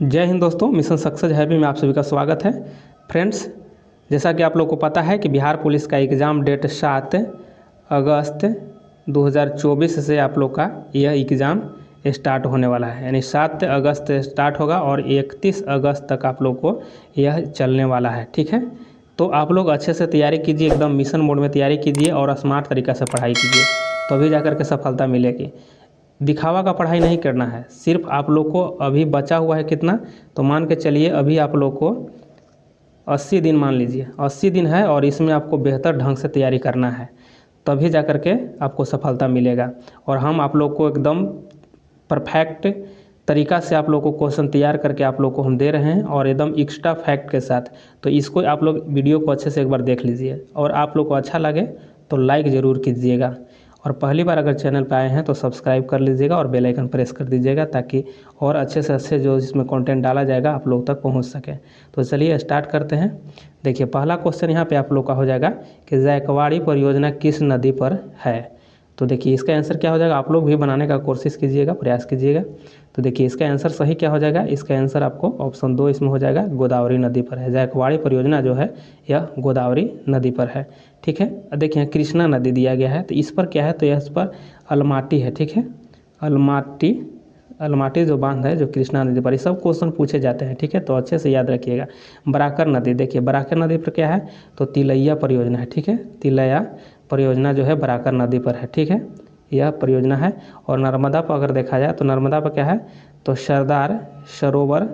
जय हिंद दोस्तों, mission success heavy में आप सभी का स्वागत है। फ्रेंड्स, जैसा कि आप लोग को पता है कि बिहार पुलिस का एग्ज़ाम डेट 7 अगस्त 2024 से आप लोग का यह एग्ज़ाम स्टार्ट होने वाला है। यानी 7 अगस्त स्टार्ट होगा और 31 अगस्त तक आप लोग को यह चलने वाला है। ठीक है, तो आप लोग अच्छे से तैयारी कीजिए, एकदम मिशन मोड में तैयारी कीजिए और स्मार्ट तरीक़ा से पढ़ाई कीजिए, तभी जाकर के सफलता मिलेगी। दिखावा का पढ़ाई नहीं करना है। सिर्फ आप लोग को अभी बचा हुआ है कितना, तो मान के चलिए अभी आप लोग को 80 दिन मान लीजिए, 80 दिन है और इसमें आपको बेहतर ढंग से तैयारी करना है, तभी जा कर के आपको सफलता मिलेगा। और हम आप लोग को एकदम परफेक्ट तरीक़ा से आप लोग को क्वेश्चन तैयार करके आप लोग को हम दे रहे हैं और एकदम एक्स्ट्रा फैक्ट के साथ। तो इसको आप लोग वीडियो को अच्छे से एक बार देख लीजिए और आप लोग को अच्छा लगे तो लाइक ज़रूर कीजिएगा। और पहली बार अगर चैनल पर आए हैं तो सब्सक्राइब कर लीजिएगा और बेल आइकन प्रेस कर दीजिएगा, ताकि और अच्छे से अच्छे जो इसमें कंटेंट डाला जाएगा आप लोग तक पहुंच सके। तो चलिए स्टार्ट करते हैं। देखिए, पहला क्वेश्चन यहाँ पे आप लोग का हो जाएगा कि जायकवाड़ी परियोजना किस नदी पर है। तो देखिए इसका आंसर क्या हो जाएगा, आप लोग भी बनाने का कोशिश कीजिएगा, प्रयास कीजिएगा। तो देखिए इसका आंसर सही क्या हो जाएगा, इसका आंसर आपको ऑप्शन 2 इसमें हो जाएगा, गोदावरी नदी पर है। जायकवाड़ी परियोजना जो है यह गोदावरी नदी पर है। ठीक है, देखिए कृष्णा नदी दिया गया है, तो इस पर क्या है, तो इस पर अलमाटी है। ठीक है, अलमाटी जो बांध है जो कृष्णा नदी पर, ये सब क्वेश्चन पूछे जाते हैं। ठीक है, तो अच्छे से याद रखिएगा। बराकर नदी, देखिए बराकर नदी पर क्या है, तो तिलैया परियोजना है। ठीक है, तिलैया परियोजना जो है बराकर नदी पर है। ठीक है, यह परियोजना है। और नर्मदा पर अगर देखा जाए तो नर्मदा पर क्या है, तो सरदार सरोवर,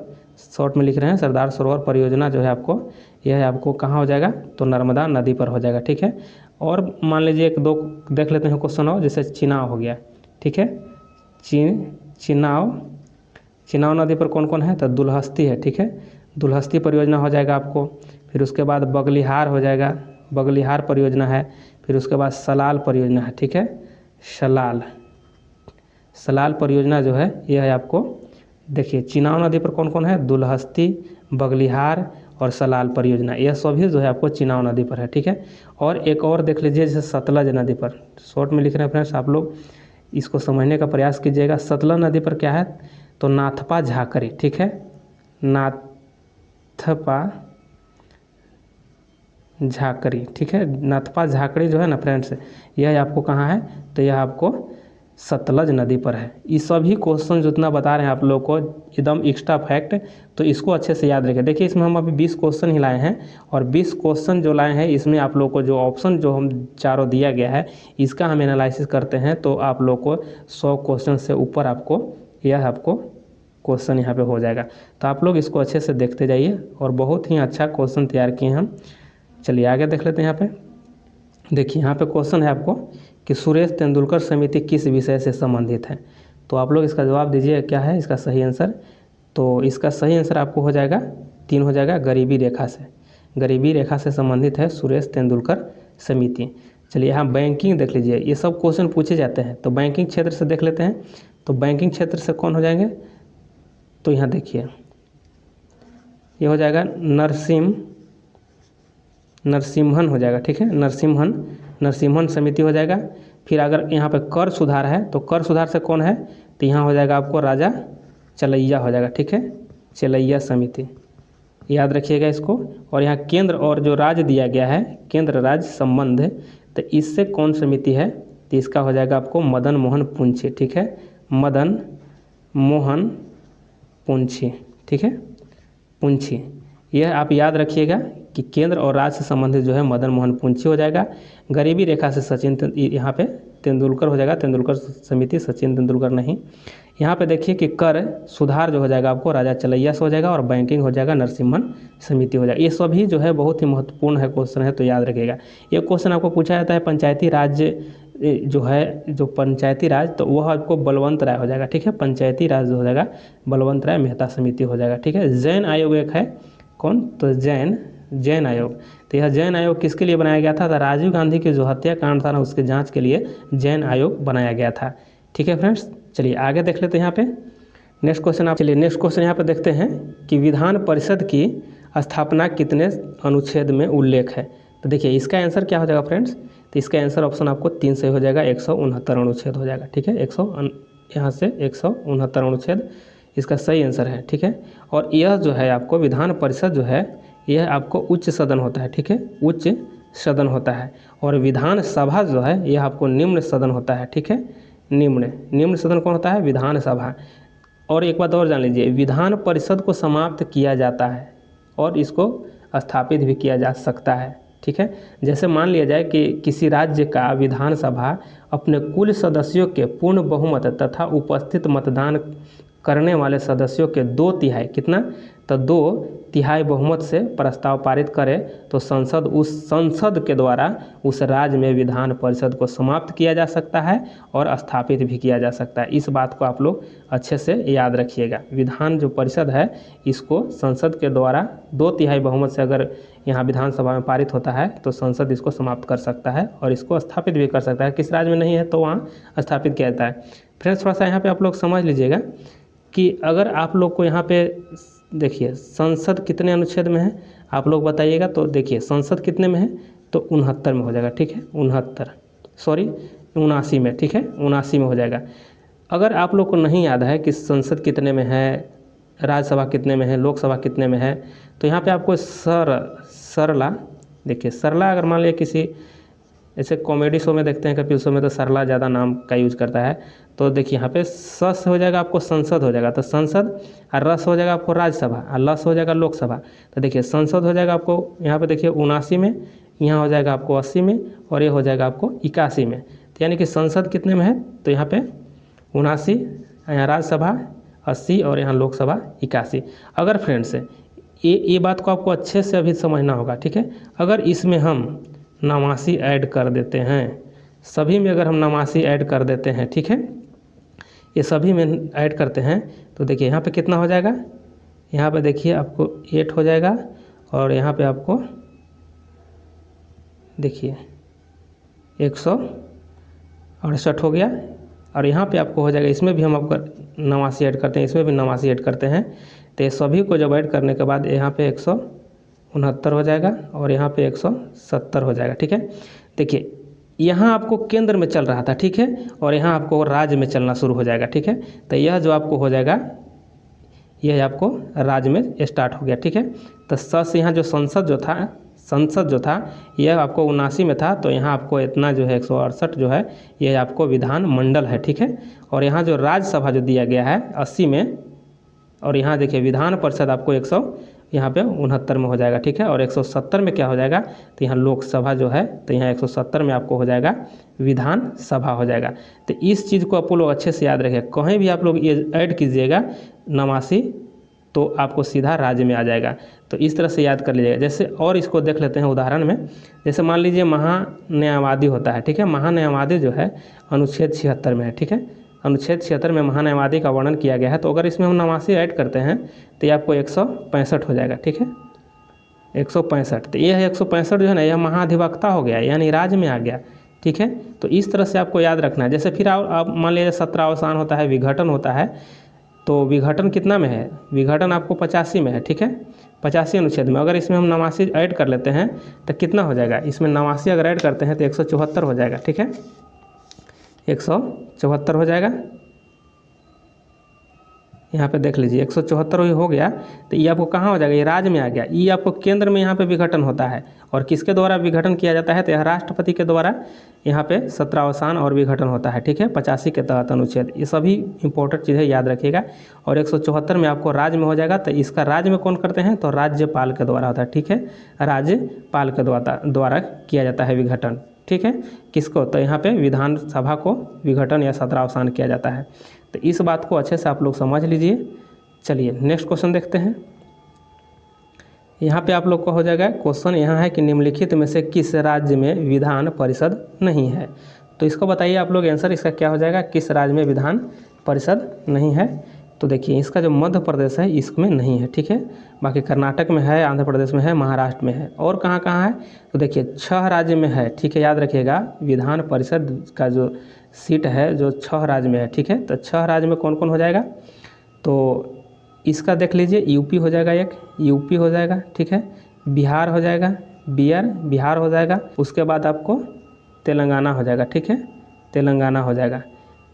शॉर्ट में लिख रहे हैं सरदार सरोवर परियोजना जो है आपको, यह आपको कहाँ हो जाएगा, तो नर्मदा नदी पर हो जाएगा। ठीक है, और मान लीजिए एक दो देख लेते हैं क्वेश्चन और, जैसे चिनाव हो गया। ठीक है, चिनाव नदी पर कौन कौन है, तो दुलहस्ती है। ठीक है, दुलहस्ती परियोजना हो जाएगा आपको। फिर उसके बाद बगलिहार हो जाएगा, बगलिहार परियोजना है। फिर उसके बाद सलाल परियोजना है। ठीक है, सलाल परियोजना जो है यह है आपको। देखिए चिनाव नदी पर कौन कौन है, दुलहस्ती, बगलिहार और सलाल परियोजना, यह सभी जो है आपको चिनाव नदी पर है। ठीक है, और एक और देख लीजिए जैसे सतलज नदी पर, शॉर्ट में लिख रहे हैं फ्रेंड्स, आप लोग इसको समझने का प्रयास कीजिएगा। सतलज नदी पर क्या है, तो नाथपा झाकरी। ठीक है, नाथपा झाकरी। ठीक है, नाथपा झाकरी जो है ना फ्रेंड्स, यह आपको कहाँ है, तो यह आपको सतलज नदी पर है। ये सभी क्वेश्चन जितना बता रहे हैं आप लोग को एकदम एक्स्ट्रा फैक्ट, तो इसको अच्छे से याद रखें। देखिए इसमें हम अभी 20 क्वेश्चन ही लाए हैं और 20 क्वेश्चन जो लाए हैं इसमें आप लोग को जो ऑप्शन जो हम चारों दिया गया है इसका हम एनालिसिस करते हैं, तो आप लोग को 100 क्वेश्चन से ऊपर आपको यह आपको क्वेश्चन यहाँ पे हो जाएगा। तो आप लोग इसको अच्छे से देखते जाइए और बहुत ही अच्छा क्वेश्चन तैयार किए हम। चलिए आगे देख लेते हैं। यहाँ पे देखिए, यहाँ पे क्वेश्चन है आपको कि सुरेश तेंदुलकर समिति किस विषय से संबंधित है। तो आप लोग इसका जवाब दीजिए क्या है इसका सही आंसर। तो इसका सही आंसर आपको हो जाएगा 3 हो जाएगा, गरीबी रेखा से। गरीबी रेखा से संबंधित है सुरेश तेंदुलकर समिति। चलिए यहाँ बैंकिंग देख लीजिए, ये सब क्वेश्चन पूछे जाते हैं, तो बैंकिंग क्षेत्र से देख लेते हैं। तो बैंकिंग क्षेत्र से कौन हो जाएंगे, तो यहाँ देखिए ये हो जाएगा नरसिम्हन हो जाएगा। ठीक है, नरसिम्हन समिति हो जाएगा। फिर अगर यहाँ पे कर सुधार है तो कर सुधार से कौन है, तो यहाँ हो जाएगा आपको राजा चलैया हो जाएगा। ठीक है, चलैया समिति, याद रखिएगा इसको। और यहाँ केंद्र और जो राज्य दिया गया है, केंद्र राज्य संबंध, तो इससे कौन समिति है, तो इसका हो जाएगा आपको मदन मोहन पुंछी। ठीक है, मदन मोहन पुंछी। ठीक है, पुंछी, यह आप याद रखिएगा कि केंद्र और राज्य से संबंधित जो है मदन मोहन पुंछी हो जाएगा। गरीबी रेखा से सचिन यहाँ पे तेंदुलकर हो जाएगा, तेंदुलकर समिति, सचिन तेंदुलकर नहीं। यहाँ पे देखिए कि कर सुधार जो हो जाएगा आपको राजा चलैया से हो जाएगा और बैंकिंग हो जाएगा नरसिम्हन समिति हो जाएगा। ये सभी जो है बहुत ही महत्वपूर्ण है क्वेश्चन है, तो याद रखिएगा। ये क्वेश्चन आपको पूछा जाता है पंचायती राज जो है, जो पंचायती राज, तो वह आपको बलवंत राय हो जाएगा। ठीक है, पंचायती राज जो हो जाएगा बलवंत राय मेहता समिति हो जाएगा। ठीक है, जैन आयोग एक है, कौन, तो जैन आयोग। तो यह जैन आयोग किसके लिए बनाया गया था, तो राजीव गांधी की जो हत्याकांड था ना उसके जांच के लिए जैन आयोग बनाया गया था। ठीक है फ्रेंड्स, चलिए आगे देख लेते हैं। यहाँ पे नेक्स्ट क्वेश्चन नेक्स्ट क्वेश्चन यहाँ पे देखते हैं कि विधान परिषद की स्थापना कितने अनुच्छेद में उल्लेख है। तो देखिए इसका आंसर क्या हो जाएगा फ्रेंड्स, तो इसका आंसर ऑप्शन आपको 3 से हो जाएगा, 169 अनुच्छेद हो जाएगा। ठीक है, यहाँ से 169 अनुच्छेद इसका सही आंसर है, ठीक है। और यह जो है आपको विधान परिषद जो है यह आपको उच्च सदन होता है, ठीक है, उच्च सदन होता है। और विधान सभा जो है यह आपको निम्न सदन होता है, ठीक है। निम्न सदन कौन होता है? विधान सभा। और एक बात और जान लीजिए, विधान परिषद को समाप्त किया जाता है और इसको स्थापित भी किया जा सकता है, ठीक है। जैसे मान लिया जाए कि किसी राज्य का विधानसभा अपने कुल सदस्यों के पूर्ण बहुमत तथा उपस्थित मतदान करने वाले सदस्यों के 2/3 कितना? तो 2/3 बहुमत से प्रस्ताव पारित करे तो संसद के द्वारा उस राज्य में विधान परिषद को समाप्त किया जा सकता है और स्थापित भी किया जा सकता है। इस बात को आप लोग अच्छे से याद रखिएगा। विधान जो परिषद है इसको संसद के द्वारा 2/3 बहुमत से अगर यहाँ विधानसभा में पारित होता है तो संसद इसको समाप्त कर सकता है और इसको स्थापित भी कर सकता है। किस राज्य में नहीं है तो वहाँ स्थापित किया जाता है। फ्रेंड्स थोड़ा सा यहाँ पे आप लोग समझ लीजिएगा कि अगर आप लोग को यहाँ पे देखिए संसद कितने अनुच्छेद में है आप लोग बताइएगा। तो देखिए संसद कितने में है तो 69 में हो जाएगा, ठीक है, 79 में, ठीक है, 79 में हो जाएगा। अगर आप लोग को नहीं याद है कि संसद कितने में है, राज्यसभा कितने में है, लोकसभा कितने में है, तो यहाँ पे आपको सरला देखिए, सरला अगर मान लिया किसी ऐसे कॉमेडी शो में देखते हैं, कपिल शो में, तो सरला ज़्यादा नाम का यूज करता है। तो देखिए यहाँ पे स हो जाएगा आपको संसद हो जाएगा, तो संसद, और रस हो जाएगा आपको राज्यसभा, और लस हो जाएगा लोकसभा। तो देखिए संसद हो जाएगा आपको यहाँ पे देखिए 79 में, यहाँ हो जाएगा आपको 80 में, और ये हो जाएगा आपको 81 में। तो यानी कि संसद कितने में है तो यहाँ पे 79, यहाँ राज्यसभा 80 और यहाँ लोकसभा 81। अगर फ्रेंड्स ये बात को आपको अच्छे से अभी समझना होगा, ठीक है। अगर इसमें हम 89 ऐड कर देते हैं, सभी में अगर हम 89 ऐड कर देते हैं, ठीक है, ये सभी में ऐड करते हैं तो देखिए यहाँ पे कितना हो जाएगा, यहाँ पे देखिए आपको 8 हो जाएगा, और यहाँ पे आपको देखिए 168 हो गया, और यहाँ पे आपको हो जाएगा, इसमें भी हम आपको 89 ऐड करते हैं, इसमें भी 89 ऐड करते हैं। तो ये सभी को जब ऐड करने के बाद यहाँ पे 169 हो जाएगा और यहाँ पे 170 हो जाएगा, ठीक है। देखिए यहाँ आपको केंद्र में चल रहा था, ठीक है, और यहाँ आपको राज्य में चलना शुरू हो जाएगा, ठीक है। तो यह जो आपको हो जाएगा यह आपको राज्य में स्टार्ट हो गया, ठीक है। तो सस यहाँ जो संसद जो था यह आपको 79 में था, तो यहाँ आपको इतना जो है 168 जो है यह आपको विधान मंडल है, ठीक है। और यहाँ जो राज्यसभा जो दिया गया है 80 में, और यहाँ देखिए विधान परिषद आपको 100 यहाँ पे 69 में हो जाएगा, ठीक है। और 170 में क्या हो जाएगा तो यहाँ लोकसभा जो है, तो यहाँ 170 में आपको हो जाएगा विधान सभा हो जाएगा। तो इस चीज़ को आप लोग अच्छे से याद रखें, कहीं भी आप लोग ये ऐड कीजिएगा 89 तो आपको सीधा राज्य में आ जाएगा। तो इस तरह से याद कर लीजिएगा। जैसे और इसको देख लेते हैं उदाहरण में, जैसे मान लीजिए महान्यायवादी होता है, ठीक है। महान्यायवादी जो है अनुच्छेद 76 में है, ठीक है। अनुच्छेद 76 में महान्यायवादी का वर्णन किया गया है। तो अगर इसमें हम 89 ऐड करते हैं तो ये आपको 165 हो जाएगा, ठीक है, 165। तो ये है 165 जो है ना, यह महाधिवक्ता हो गया, यानी राज्य में आ गया, ठीक है। तो इस तरह से आपको याद रखना है। जैसे फिर आप मान लीजिए 17 अवसान होता है, विघटन होता है। तो विघटन कितना में है, विघटन आपको 85 में है, ठीक है, 85 अनुच्छेद में। अगर इसमें हम 89 ऐड कर लेते हैं तो कितना हो जाएगा, इसमें 89 अगर ऐड करते हैं तो 174 हो जाएगा, ठीक है, 174 हो जाएगा। यहाँ पे देख लीजिए 174 हो गया। तो ये आपको कहाँ हो जाएगा, ये राज्य में आ गया। ये आपको केंद्र में यहाँ पे विघटन होता है, और किसके द्वारा विघटन किया जाता है तो यह राष्ट्रपति के द्वारा यहाँ पे 17 अवसान और विघटन होता है, ठीक है, 85 के तहत अनुच्छेद। ये सभी इंपॉर्टेंट चीज़ें याद रखिएगा। और 174 में आपको राज्य में हो जाएगा। तो इसका राज्य में कौन करते हैं तो राज्यपाल के द्वारा होता है, ठीक है, राज्यपाल के द्वारा किया जाता है विघटन, ठीक है। किसको तो यहाँ पे विधानसभा को विघटन या 17 अवसान किया जाता है। तो इस बात को अच्छे से आप लोग समझ लीजिए। चलिए नेक्स्ट क्वेश्चन देखते हैं। यहाँ पे आप लोग को हो जाएगा क्वेश्चन, यहाँ है कि निम्नलिखित में से किस राज्य में विधान परिषद नहीं है। तो इसको बताइए आप लोग, आंसर इसका क्या हो जाएगा, किस राज्य में विधान परिषद नहीं है। तो देखिए इसका जो मध्य प्रदेश है इसमें नहीं है, ठीक है। बाकी कर्नाटक में है, आंध्र प्रदेश में है, महाराष्ट्र में है, और कहाँ कहाँ है तो देखिए 6 राज्य में है, ठीक है। याद रखिएगा विधान परिषद का जो सीट है जो 6 राज्य में है, ठीक है। तो 6 राज्य में कौन कौन हो जाएगा तो इसका देख लीजिए, यूपी हो जाएगा, एक यूपी हो जाएगा, ठीक है, बिहार हो जाएगा, बिहार हो जाएगा। उसके बाद आपको तेलंगाना हो जाएगा, ठीक है, तेलंगाना हो जाएगा।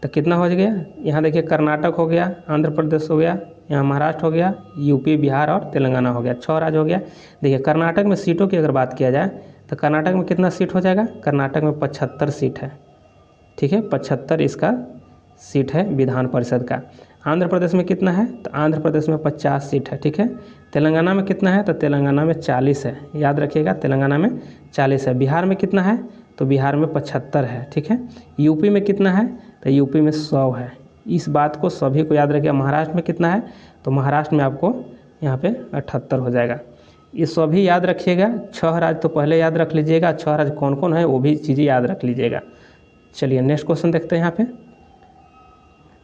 तो कितना हो गया, यहाँ देखिए कर्नाटक हो गया, आंध्र प्रदेश हो गया, यहाँ महाराष्ट्र हो गया, यूपी बिहार और तेलंगाना हो गया, 6 राज्य हो गया। देखिए कर्नाटक में सीटों की अगर बात किया जाए तो कर्नाटक में कितना सीट हो जाएगा, कर्नाटक में 75 सीट है, ठीक है, 75 इसका सीट है विधान परिषद का। आंध्र प्रदेश में कितना है, तो आंध्र प्रदेश में 50 सीट है, ठीक है। तेलंगाना में कितना है, तो तेलंगाना में 40 है, याद रखिएगा तेलंगाना में 40 है। बिहार में कितना है, तो बिहार में 75 है, ठीक है। यूपी में कितना है, तो यूपी में 100 है। इस बात को सभी को याद रखिएगा। महाराष्ट्र में कितना है, तो महाराष्ट्र में आपको यहाँ पे 78 हो जाएगा। ये सभी याद रखिएगा। 6 राज्य तो पहले याद रख लीजिएगा, 6 राज्य कौन कौन है वो भी चीज़ें याद रख लीजिएगा। चलिए नेक्स्ट क्वेश्चन देखते हैं। यहाँ पे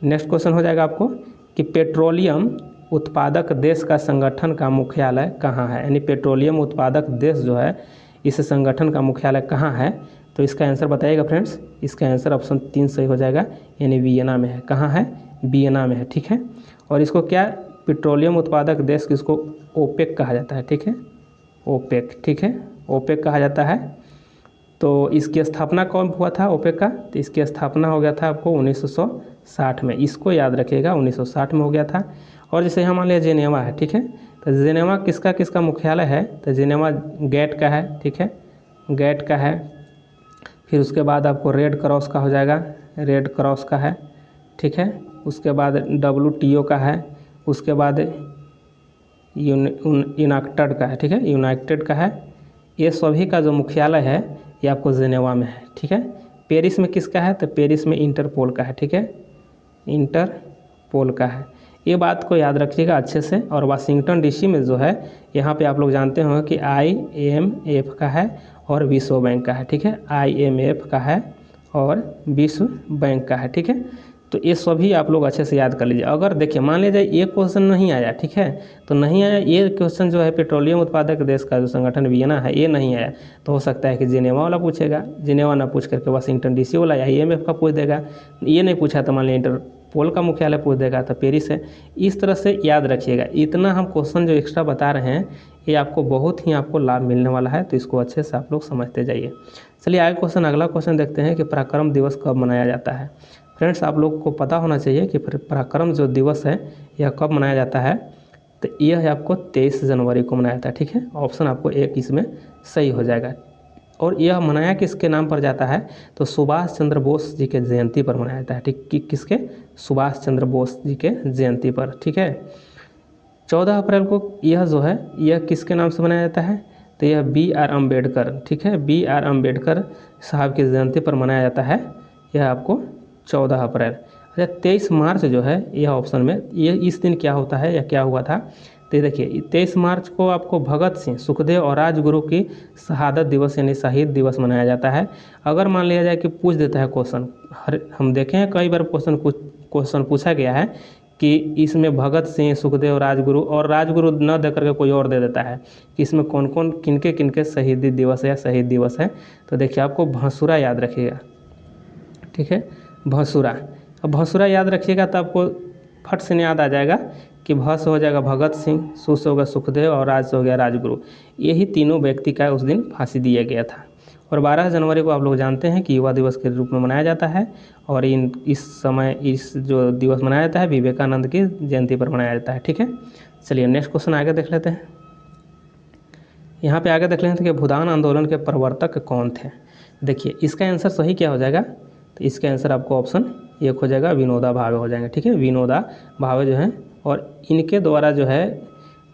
नेक्स्ट क्वेश्चन हो जाएगा आपको कि पेट्रोलियम उत्पादक देश का संगठन का मुख्यालय कहाँ है, यानी पेट्रोलियम उत्पादक देश जो है इस संगठन का मुख्यालय कहाँ है। तो इसका आंसर बताइएगा फ्रेंड्स। इसका आंसर ऑप्शन 3 सही हो जाएगा, यानी वियना में है। कहाँ है, वियना में है, ठीक है। और इसको क्या, पेट्रोलियम उत्पादक देश किसको, ओपेक कहा जाता है, ठीक है, ओपेक, ठीक है, ओपेक कहा जाता है। तो इसकी स्थापना कौन हुआ था ओपेक का, तो इसकी स्थापना हो गया था आपको 1960 में। इसको याद रखिएगा, 1960 में हो गया था। और जैसे यहाँ मान लिया जेनेवा है, ठीक है, तो जेनेवा किसका किसका मुख्यालय है, तो जेनेवा गैट का है, ठीक है, गैट का है। फिर उसके बाद आपको रेड क्रॉस का हो जाएगा, रेड क्रॉस का है, ठीक है। उसके बाद WTO का है, उसके बाद यूनाइटेड का है, ठीक है, यूनाइटेड का है। ये सभी का जो मुख्यालय है ये आपको जेनेवा में है, ठीक है। पेरिस में किसका है, तो पेरिस में इंटरपोल का है, ठीक है, इंटरपोल का है। ये बात को याद रखिएगा अच्छे से। और वाशिंगटन DC में जो है यहाँ पे आप लोग जानते होंगे कि IMF का है और विश्व बैंक का है, ठीक है, IMF का है और विश्व बैंक का है, ठीक है। तो ये सभी आप लोग अच्छे से याद कर लीजिए। अगर देखिए मान लीजिए ये क्वेश्चन नहीं आया, ठीक है, तो नहीं आया ये क्वेश्चन जो है पेट्रोलियम उत्पादक देश का जो संगठन वियना है ये नहीं आया, तो हो सकता है कि जिनेवा वाला पूछेगा, जिनेवा ना पूछ करके वाशिंगटन DC वाला IMF का पूछ देगा। ये नहीं पूछा तो मान लीजिए इंटरपोल का मुख्यालय पूछ देगा, तो पेरिस है। इस तरह से याद रखिएगा। इतना हम क्वेश्चन जो एक्स्ट्रा बता रहे हैं ये आपको बहुत ही आपको लाभ मिलने वाला है, तो इसको अच्छे से आप लोग समझते जाइए। चलिए आगे क्वेश्चन, अगला क्वेश्चन देखते हैं कि पराक्रम दिवस कब मनाया जाता है। फ्रेंड्स आप लोग को पता होना चाहिए कि पराक्रम जो दिवस है यह कब मनाया जाता है, तो यह है आपको 23 जनवरी को मनाया जाता है, ठीक है। ऑप्शन आपको 1 इसमें सही हो जाएगा। और यह मनाया किसके नाम पर जाता है, तो सुभाष चंद्र बोस जी के जयंती पर मनाया जाता है, ठीक, किसके, सुभाष चंद्र बोस जी के जयंती पर, ठीक है। 14 अप्रैल को यह जो है यह किसके नाम से मनाया जाता है, तो यह BR अम्बेडकर, ठीक है, BR अम्बेडकर साहब की जयंती पर मनाया जाता है। यह आपको 14 अप्रैल। अच्छा 23 मार्च जो है यह ऑप्शन में, ये इस दिन क्या होता है या क्या हुआ था, तो देखिए 23 मार्च को आपको भगत सिंह, सुखदेव और राजगुरु की शहादत दिवस यानी शहीद दिवस मनाया जाता है। अगर मान लिया जाए कि पूछ देता है क्वेश्चन, हम देखे हैं कई बार क्वेश्चन पूछा गया है कि इसमें भगत सिंह, सुखदेव, राजगुरु, और राजगुरु न दे करके कोई और दे देता है कि इसमें कौन कौन किनके किनके शहीदी दिवस है या शहीद दिवस है। तो देखिए आपको भंसुरा याद रखिएगा, ठीक है, भंसुरा। अब भंसुरा याद रखिएगा तो आपको फट से याद आ जाएगा कि भ से हो जाएगा भगत सिंह, सु से हो गया सुखदेव और राज से हो गया राजगुरु। यही तीनों व्यक्ति का उस दिन फांसी दिया गया था। और 12 जनवरी को आप लोग जानते हैं कि युवा दिवस के रूप में मनाया जाता है। और इस समय इस जो दिवस मनाया जाता है विवेकानंद की जयंती पर मनाया जाता है, ठीक है। चलिए नेक्स्ट क्वेश्चन आगे देख लेते हैं। यहाँ पे आगे देख लेते हैं कि भूदान आंदोलन के प्रवर्तक कौन थे। देखिए इसका आंसर सही क्या हो जाएगा, तो इसका आंसर आपको ऑप्शन 1 हो जाएगा, विनोबा भावे हो जाएंगे, ठीक है, विनोबा भावे जो हैं। और इनके द्वारा जो है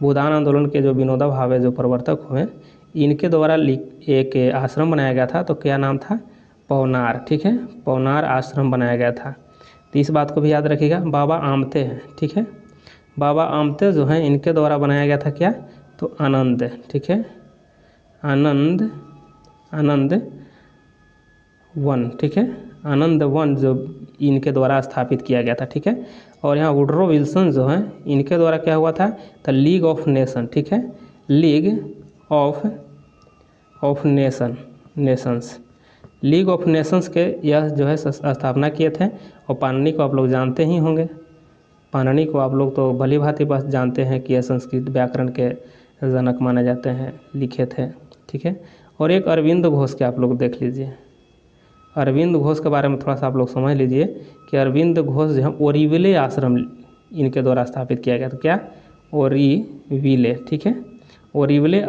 भूदान आंदोलन के जो विनोबा भावे जो प्रवर्तक हुए, इनके द्वारा एक आश्रम बनाया गया था। तो क्या नाम था, पवनार, ठीक है, पवनार आश्रम बनाया गया था। तो इस बात को भी याद रखिएगा। बाबा आमते हैं, ठीक है, बाबा आमते जो हैं इनके द्वारा बनाया गया था क्या, तो आनंद, ठीक है, आनंद वन, ठीक है, आनंद वन जो इनके द्वारा स्थापित किया गया था, ठीक है। और यहाँ वुडरो विल्सन जो हैं इनके द्वारा क्या हुआ था, तो लीग ऑफ नेशन, ठीक है, league of Nations, league of Nations के यह जो है स्थापना किए थे। और पाणिनि को आप लोग जानते ही होंगे, पाणिनि को आप लोग तो भली भांति बस जानते हैं कि यह संस्कृत व्याकरण के जनक माने जाते हैं, लिखे थे, ठीक है। और एक अरविंद घोष के आप लोग देख लीजिए, अरविंद घोष के बारे में थोड़ा सा आप लोग समझ लीजिए कि अरविंद घोष जो है ओरिविले आश्रम इनके द्वारा स्थापित किया गया। तो क्या, ओरिविले, ठीक है। ओरिविले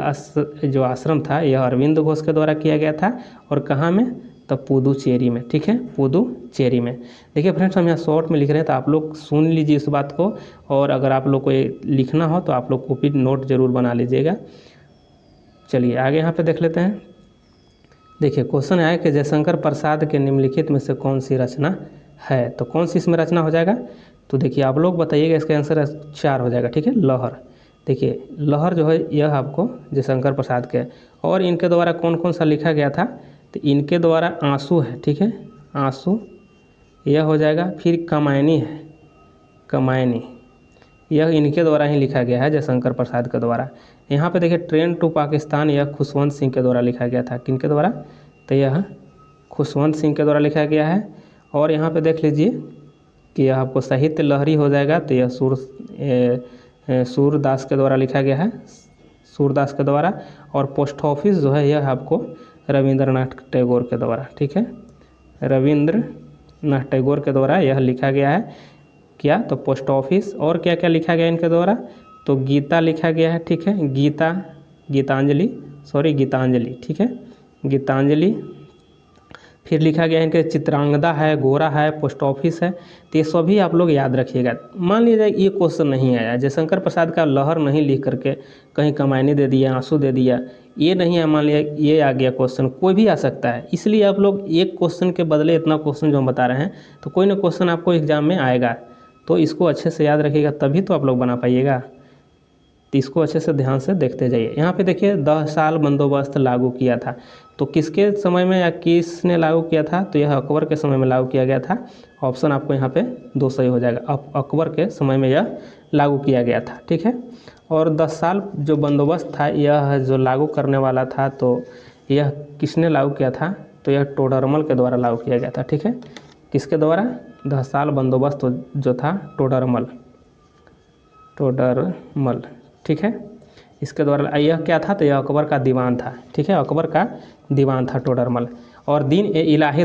जो आश्रम था यह अरविंद घोष के द्वारा किया गया था। और कहाँ में, तो पुदुचेरी में, ठीक है, पुदुचेरी में। देखिए फ्रेंड्स, हम यहाँ शॉर्ट में लिख रहे हैं, तो आप लोग सुन लीजिए इस बात को। और अगर आप लोग को ये लिखना हो तो आप लोग कॉपी नोट जरूर बना लीजिएगा। चलिए आगे यहाँ पे देख लेते हैं। देखिए क्वेश्चन है कि जयशंकर प्रसाद के निम्नलिखित में से कौन सी रचना है। तो कौन सी इसमें रचना हो जाएगा, तो देखिए आप लोग बताइएगा। इसका आंसर 4 हो जाएगा, ठीक है, लहर। देखिए लहर जो है यह आपको जयशंकर प्रसाद के, और इनके द्वारा कौन कौन सा लिखा गया था, तो इनके द्वारा आंसू है, ठीक है, आंसू यह हो जाएगा। फिर कमायनी है, कमायनी, यह इनके द्वारा ही लिखा गया है, जयशंकर प्रसाद के द्वारा। यहाँ पे देखिए ट्रेन टू पाकिस्तान, यह खुशवंत सिंह के द्वारा लिखा गया था। किनके द्वारा, तो यह खुशवंत सिंह के द्वारा लिखा गया है। और यहाँ पे देख लीजिए कि यह आपको साहित्य लहरी हो जाएगा, तो यह सूरदास के द्वारा लिखा गया है, सूरदास के द्वारा। और पोस्ट ऑफिस जो है यह आपको रविंद्रनाथ टैगोर के द्वारा, ठीक है, रविंद्रनाथ टैगोर के द्वारा यह लिखा गया है। क्या, तो पोस्ट ऑफिस। और क्या क्या लिखा गया इनके द्वारा, तो गीता लिखा गया है, ठीक है, गीतांजलि, ठीक है, गीतांजलि। फिर लिखा गया है इनके चित्रांगदा है, गोरा है, पोस्ट ऑफिस है। तो ये सभी आप लोग याद रखिएगा। मान लीजिए ये क्वेश्चन नहीं आया, जयशंकर प्रसाद का लहर नहीं लिख करके कहीं कमायनी दे दिया, आंसू दे दिया, ये नहीं है, मान लिया ये आ गया क्वेश्चन, कोई भी आ सकता है। इसलिए आप लोग एक क्वेश्चन के बदले इतना क्वेश्चन जो हम बता रहे हैं, तो कोई ना क्वेश्चन आपको एग्जाम में आएगा। तो इसको अच्छे से याद रखिएगा, तभी तो आप लोग बना पाइएगा। तो इसको अच्छे से ध्यान से देखते जाइए। यहाँ पे देखिए 10 साल बंदोबस्त लागू किया था, तो किसके समय में या किसने लागू किया था, तो यह अकबर के समय में लागू किया गया था। ऑप्शन आपको यहाँ पे 2 सही हो जाएगा, अकबर के समय में यह लागू किया गया था, ठीक है। और 10 साल जो बंदोबस्त था यह जो लागू करने वाला था, तो यह किसने लागू किया था, तो यह टोडरमल के द्वारा लागू किया गया था, ठीक है। किसके द्वारा, 10 साल बंदोबस्त जो था टोडरमल, ठीक है, इसके द्वारा। यह क्या था, तो यह अकबर का दीवान था, ठीक है, अकबर का दीवान था टोडरमल। और दीन ए इलाही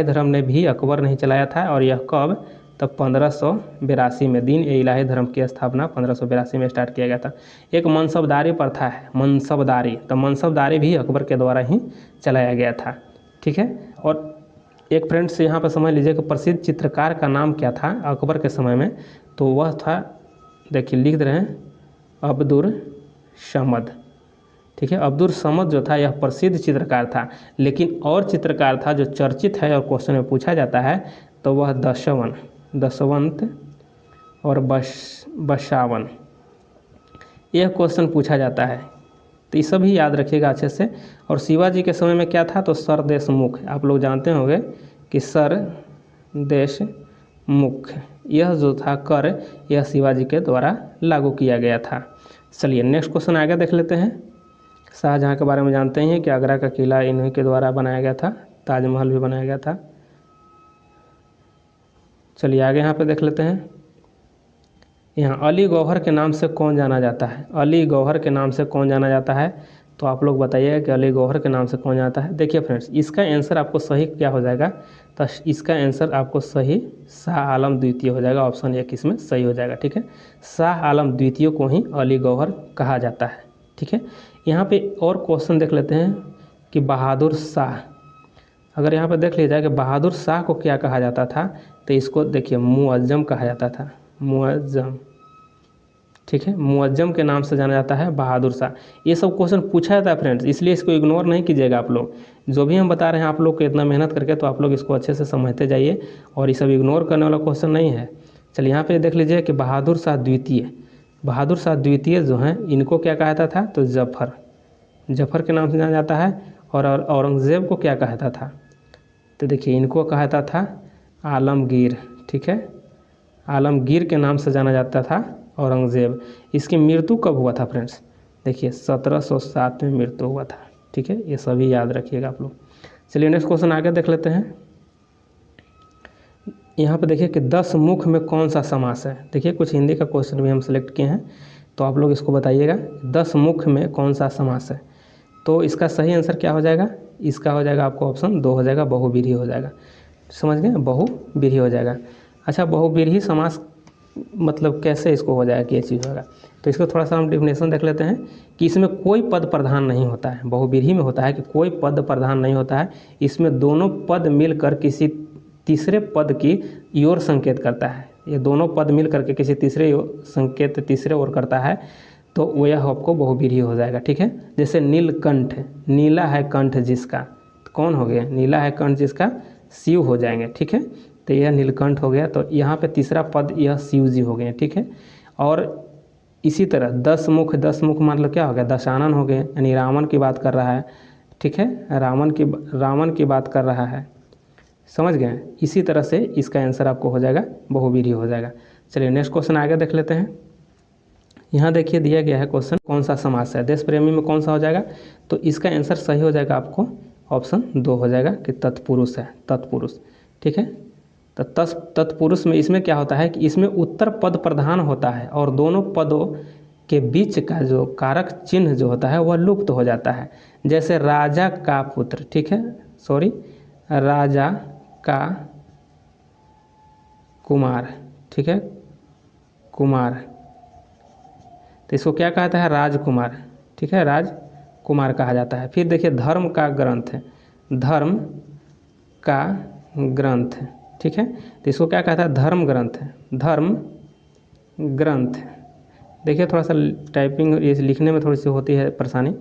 धर्म ने भी अकबर नहीं चलाया था। और यह कब, तब 1582 में दीन ए इलाही धर्म की स्थापना 1582 में स्टार्ट किया गया था। एक मनसबदारी प्रथा है, मनसबदारी, तो मनसबदारी भी अकबर के द्वारा ही चलाया गया था, ठीक है। और एक फ्रेंड्स यहाँ पर समझ लीजिए कि प्रसिद्ध चित्रकार का नाम क्या था अकबर के समय में, तो वह था, देखिए लिख रहे हैं, अब्दुल समद, ठीक है। अब्दुल समद जो था यह प्रसिद्ध चित्रकार था। लेकिन और चित्रकार था जो चर्चित है और क्वेश्चन में पूछा जाता है, तो वह दशवंत और बसावन, यह क्वेश्चन पूछा जाता है। तो ये सभी याद रखिएगा अच्छे से। और शिवाजी के समय में क्या था, तो सर देशमुख, आप लोग जानते होंगे कि सर देशमुख, यह जो था कर, यह शिवाजी के द्वारा लागू किया गया था। चलिए नेक्स्ट क्वेश्चन आगे देख लेते हैं। शाहजहाँ के बारे में जानते हैं कि आगरा का किला इन्हीं के द्वारा बनाया गया था, ताजमहल भी बनाया गया था। चलिए आगे यहाँ पे देख लेते हैं। यहाँ अली गौहर के नाम से कौन जाना जाता है, अली गौहर के नाम से कौन जाना जाता है, तो आप लोग बताइएगा कि अली गौहर के नाम से कौन जाता है। देखिए फ्रेंड्स, इसका आंसर आपको सही क्या हो जाएगा, तो इसका आंसर आपको सही शाह आलम द्वितीय हो जाएगा। ऑप्शन 1 इसमें सही हो जाएगा, ठीक है। शाह आलम द्वितीय को ही अली गौहर कहा जाता है, ठीक है। यहाँ पे और क्वेश्चन देख लेते हैं कि बहादुर शाह, अगर यहाँ पे देख लीजिए कि बहादुर शाह को क्या कहा जाता था, तो इसको देखिए मुअज्जम कहा जाता था, मुअज्जम, ठीक है, मुअज्जम के नाम से जाना जाता है बहादुर शाह। ये सब क्वेश्चन पूछा जाता है फ्रेंड्स, इसलिए इसको इग्नोर नहीं कीजिएगा आप लोग। जो भी हम बता रहे हैं आप लोग को इतना मेहनत करके, तो आप लोग इसको अच्छे से समझते जाइए, और ये सब इग्नोर करने वाला क्वेश्चन नहीं है। चलिए यहाँ पे देख लीजिए कि बहादुर शाह द्वितीय जो हैं इनको क्या कहता था, तो जफ़र के नाम से जाना जाता है। और औरंगज़ेब को क्या कहता था, तो देखिए इनको कहता था आलमगीर, ठीक है, आलमगीर के नाम से जाना जाता था औरंगज़ेब। इसकी मृत्यु कब हुआ था फ्रेंड्स, देखिए 1707 में मृत्यु हुआ था, ठीक है। ये सभी याद रखिएगा आप लोग। चलिए नेक्स्ट क्वेश्चन आगे देख लेते हैं। यहाँ पे देखिए कि 10 मुख में कौन सा समास है। देखिए कुछ हिंदी का क्वेश्चन भी हम सेलेक्ट किए हैं, तो आप लोग इसको बताइएगा 10 मुख में कौन सा समास है। तो इसका सही आंसर क्या हो जाएगा, इसका हो जाएगा आपको ऑप्शन 2 हो जाएगा, बहुव्रीहि हो जाएगा। समझ गए, बहुव्रीहि हो जाएगा। अच्छा, बहुव्रीहि समास मतलब कैसे इसको हो जाएगा कि ये चीज़ होगा, तो इसको थोड़ा सा हम डिफिनेशन देख लेते हैं कि इसमें कोई पद प्रधान नहीं होता है। बहुव्रीहि में होता है कि कोई पद प्रधान नहीं होता है, इसमें दोनों पद मिलकर किसी तीसरे पद की ओर संकेत करता है। ये दोनों पद मिल करके किसी तीसरे संकेत तीसरे ओर करता है, तो वो यह आपको बहुव्रीहि हो जाएगा। ठीक है, जैसे नीलकंठ, नीला है कंठ जिसका, तो कौन हो गया, नीला है कंठ जिसका, शिव हो जाएंगे। ठीक है, तो यह नीलकंठ हो गया, तो यहाँ पे तीसरा पद यह शिव जी हो गए। ठीक है, और इसी तरह 10 मुख, 10 मुख मतलब क्या हो गया, दशानन हो गए, यानी रावण की बात कर रहा है। ठीक है, रावण की बात कर रहा है, समझ गए। इसी तरह से इसका आंसर आपको हो जाएगा बहुव्रीहि हो जाएगा। चलिए नेक्स्ट क्वेश्चन आगे देख लेते हैं। यहाँ देखिए दिया गया है क्वेश्चन, कौन सा समास है, देश प्रेमी में कौन सा हो जाएगा, तो इसका आंसर सही हो जाएगा आपको ऑप्शन 2 हो जाएगा कि तत्पुरुष है, तत्पुरुष। ठीक है, तो तत्पुरुष में इसमें क्या होता है कि इसमें उत्तर पद प्रधान होता है और दोनों पदों के बीच का जो कारक चिन्ह जो होता है वह लुप्त हो जाता है। जैसे राजा का पुत्र, ठीक है, सॉरी, राजा का कुमार, ठीक है, कुमार, तो इसको क्या कहता है, राजकुमार। ठीक है, राजकुमार कहा जाता है। फिर देखिए धर्म का ग्रंथ, धर्म का ग्रंथ, ठीक है, तो इसको क्या कहता है, धर्म ग्रंथ, धर्म ग्रंथ। देखिए थोड़ा सा टाइपिंग ये लिखने में थोड़ी सी होती है परेशानी,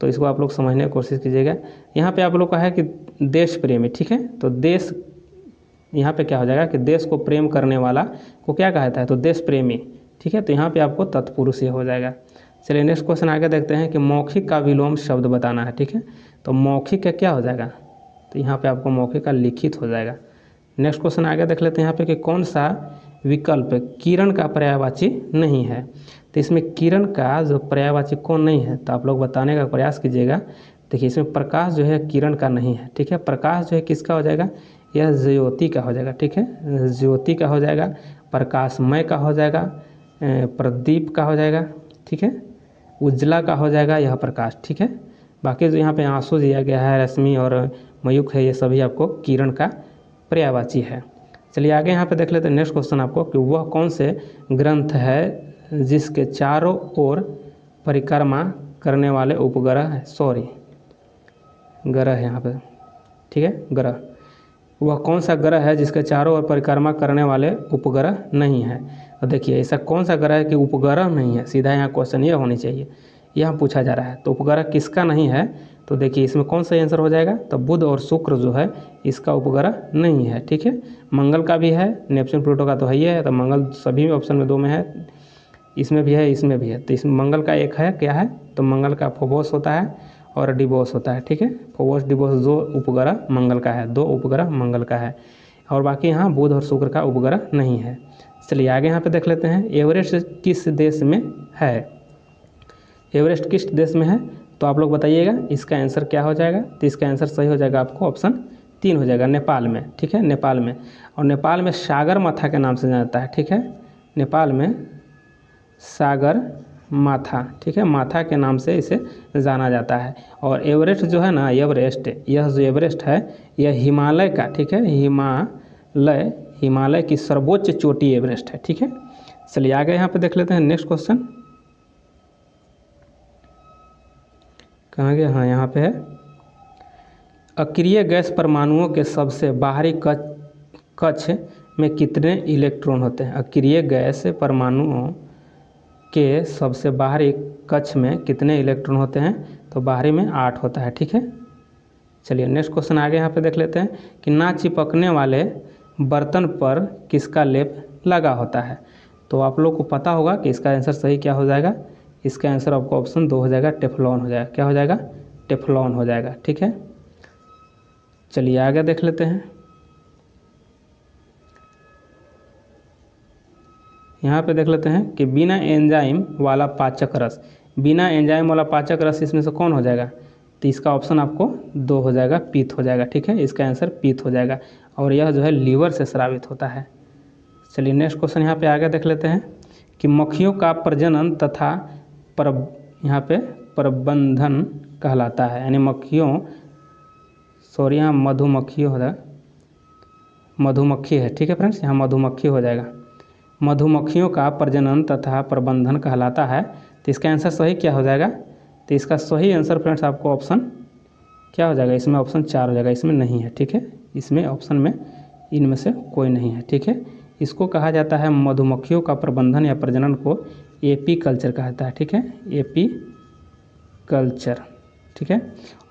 तो इसको आप लोग समझने की कोशिश कीजिएगा। यहाँ पे आप लोग का है कि देश प्रेमी, ठीक है, तो देश यहाँ पे क्या हो जाएगा कि देश को प्रेम करने वाला को क्या कहता है, तो देश प्रेमी। ठीक है, तो यहाँ पे आपको तत्पुरुष ये हो जाएगा। चलिए नेक्स्ट क्वेश्चन आगे देखते हैं कि मौखिक का विलोम शब्द बताना है। ठीक है, तो मौखिक का क्या हो जाएगा, तो यहाँ पे आपको मौखिक का लिखित हो जाएगा। नेक्स्ट क्वेश्चन आगे देख लेते हैं यहाँ पे कि कौन सा विकल्प किरण का पर्यायवाची नहीं है, तो इसमें किरण का जो पर्यायवाची कौन नहीं है, तो आप लोग बताने का प्रयास कीजिएगा। देखिए इसमें प्रकाश जो है किरण का नहीं है। ठीक है, प्रकाश जो है किसका हो जाएगा, यह ज्योति का हो जाएगा। ठीक है, ज्योति का हो जाएगा, प्रकाशमय का हो जाएगा, प्रदीप का हो जाएगा। ठीक है, उज्ज्वला का हो जाएगा यह प्रकाश। ठीक है, बाकी जो यहाँ पे आंसू दिया गया है, रश्मि और मयूख है, ये सभी आपको किरण का पर्यायवाची है। चलिए आगे यहाँ पे देख लेते हैं नेक्स्ट क्वेश्चन आपको कि वह कौन से ग्रंथ है जिसके चारों ओर परिक्रमा करने वाले उपग्रह है, सॉरी ग्रह है यहाँ पे, ठीक है, ग्रह, वह कौन सा ग्रह है जिसके चारों ओर परिक्रमा करने वाले उपग्रह नहीं है। तो देखिए ऐसा कौन सा ग्रह है कि उपग्रह नहीं है, सीधा यहाँ क्वेश्चन ये होनी चाहिए, यहाँ पूछा जा रहा है। तो उपग्रह किसका नहीं है, तो देखिए इसमें कौन सा आंसर हो जाएगा, तो बुध और शुक्र जो है इसका उपग्रह नहीं है। ठीक है, मंगल का भी है, नेपच्यून प्लूटो का तो है ही है, तो मंगल सभी ऑप्शन में 2 में है, इसमें भी है, इसमें भी है। तो इसमें मंगल का एक है, क्या है, तो मंगल का फोबोस होता है और डिबोस होता है। ठीक है, फोबोस डिबोस 2 उपग्रह मंगल का है, 2 उपग्रह मंगल का है, और बाकी यहाँ बुध और शुक्र का उपग्रह नहीं है। चलिए आगे यहाँ पे देख लेते हैं, एवरेस्ट किस देश में है, एवरेस्ट किस देश में है, तो आप लोग बताइएगा इसका आंसर क्या हो जाएगा। तो इसका आंसर सही हो जाएगा आपको ऑप्शन 3 हो जाएगा, नेपाल में। ठीक है, नेपाल में, और नेपाल में सागर माथा के नाम से जाना जाता है। ठीक है, नेपाल में सागर माथा, ठीक है, माथा के नाम से इसे जाना जाता है। और एवरेस्ट जो है ना, एवरेस्ट, यह जो एवरेस्ट है यह हिमालय का, ठीक है, हिमालय की सर्वोच्च चोटी एवरेस्ट है। ठीक है, चलिए आगे यहाँ पे देख लेते हैं नेक्स्ट क्वेश्चन, कहाँ गया, हाँ यहाँ पे है, अक्रिय गैस परमाणुओं के सबसे बाहरी कक्ष में कितने इलेक्ट्रॉन होते हैं, अक्रिय गैस परमाणुओं के सबसे बाहरी कक्ष में कितने इलेक्ट्रॉन होते हैं, तो बाहरी में 8 होता है। ठीक है, चलिए नेक्स्ट क्वेश्चन आगे यहाँ पे देख लेते हैं कि ना चिपकने वाले बर्तन पर किसका लेप लगा होता है। तो आप लोग को पता होगा कि इसका आंसर सही क्या हो जाएगा, इसका आंसर आपको ऑप्शन 2 हो जाएगा, टेफ्लॉन हो जाएगा। क्या हो जाएगा, टेफ्लॉन हो जाएगा। ठीक है, चलिए आगे देख लेते हैं, यहाँ पे देख लेते हैं कि बिना एंजाइम वाला पाचक रस, बिना एंजाइम वाला पाचक रस इसमें से कौन हो जाएगा, तो इसका ऑप्शन आपको 2 हो जाएगा, पीत हो जाएगा। ठीक है, इसका आंसर पीत हो जाएगा, और यह जो है लीवर से स्रावित होता है। चलिए नेक्स्ट क्वेश्चन यहाँ पे आगे देख लेते हैं कि मक्खियों का प्रजनन तथा यहाँ पे प्रबंधन कहलाता है, यानी मक्खियों सॉरी यहाँ मधुमक्खी हो जाएगा, मधुमक्खी है, ठीक है फ्रेंड्स, यहाँ मधुमक्खी हो जाएगा। मधुमक्खियों का प्रजनन तथा प्रबंधन कहलाता है। तो इसका आंसर सही क्या हो जाएगा? तो इसका सही आंसर फ्रेंड्स आपको ऑप्शन क्या हो जाएगा? इसमें ऑप्शन 4 हो जाएगा, इसमें नहीं है, ठीक है, इसमें ऑप्शन में इनमें से कोई नहीं है, ठीक है। इसको कहा जाता है मधुमक्खियों का प्रबंधन या प्रजनन को एपी कल्चर कहता है, ठीक है, एपी कल्चर, ठीक है।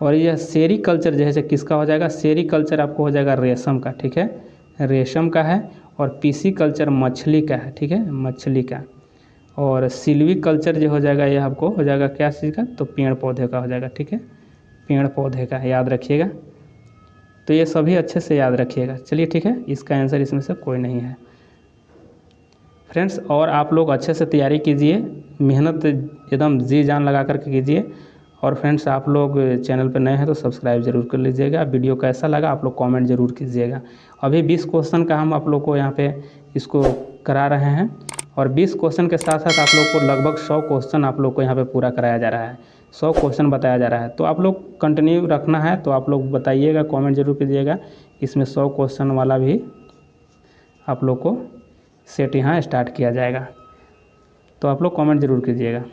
और यह सेरी कल्चर जैसे किसका हो जाएगा? सेरी कल्चर आपको हो जाएगा रेशम का, ठीक है, रेशम का है। और पीसी कल्चर मछली का है, ठीक है, मछली का। और सिल्वी कल्चर जो हो जाएगा ये आपको हो जाएगा क्या चीज़ का? तो पेड़ पौधे का हो जाएगा, ठीक है, पेड़ पौधे का, याद रखिएगा। तो ये सभी अच्छे से याद रखिएगा। चलिए ठीक है, इसका आंसर इसमें से कोई नहीं है फ्रेंड्स। और आप लोग अच्छे से तैयारी कीजिए, मेहनत एकदम जी जान लगा करके कीजिए। और फ्रेंड्स आप लोग चैनल पर नए हैं तो सब्सक्राइब जरूर कर लीजिएगा। वीडियो कैसा लगा आप लोग कमेंट जरूर कीजिएगा। अभी 20 क्वेश्चन का हम आप लोग को यहाँ पे इसको करा रहे हैं। और 20 क्वेश्चन के साथ साथ आप लोग को लगभग 100 क्वेश्चन आप लोग को यहाँ पे पूरा कराया जा रहा है, 100 क्वेश्चन बताया जा रहा है। तो आप लोग कंटिन्यू रखना है, तो आप लोग बताइएगा, कमेंट जरूर कीजिएगा। इसमें 100 क्वेश्चन वाला भी आप लोग को सेट यहाँ स्टार्ट किया जाएगा, तो आप लोग कमेंट जरूर कीजिएगा।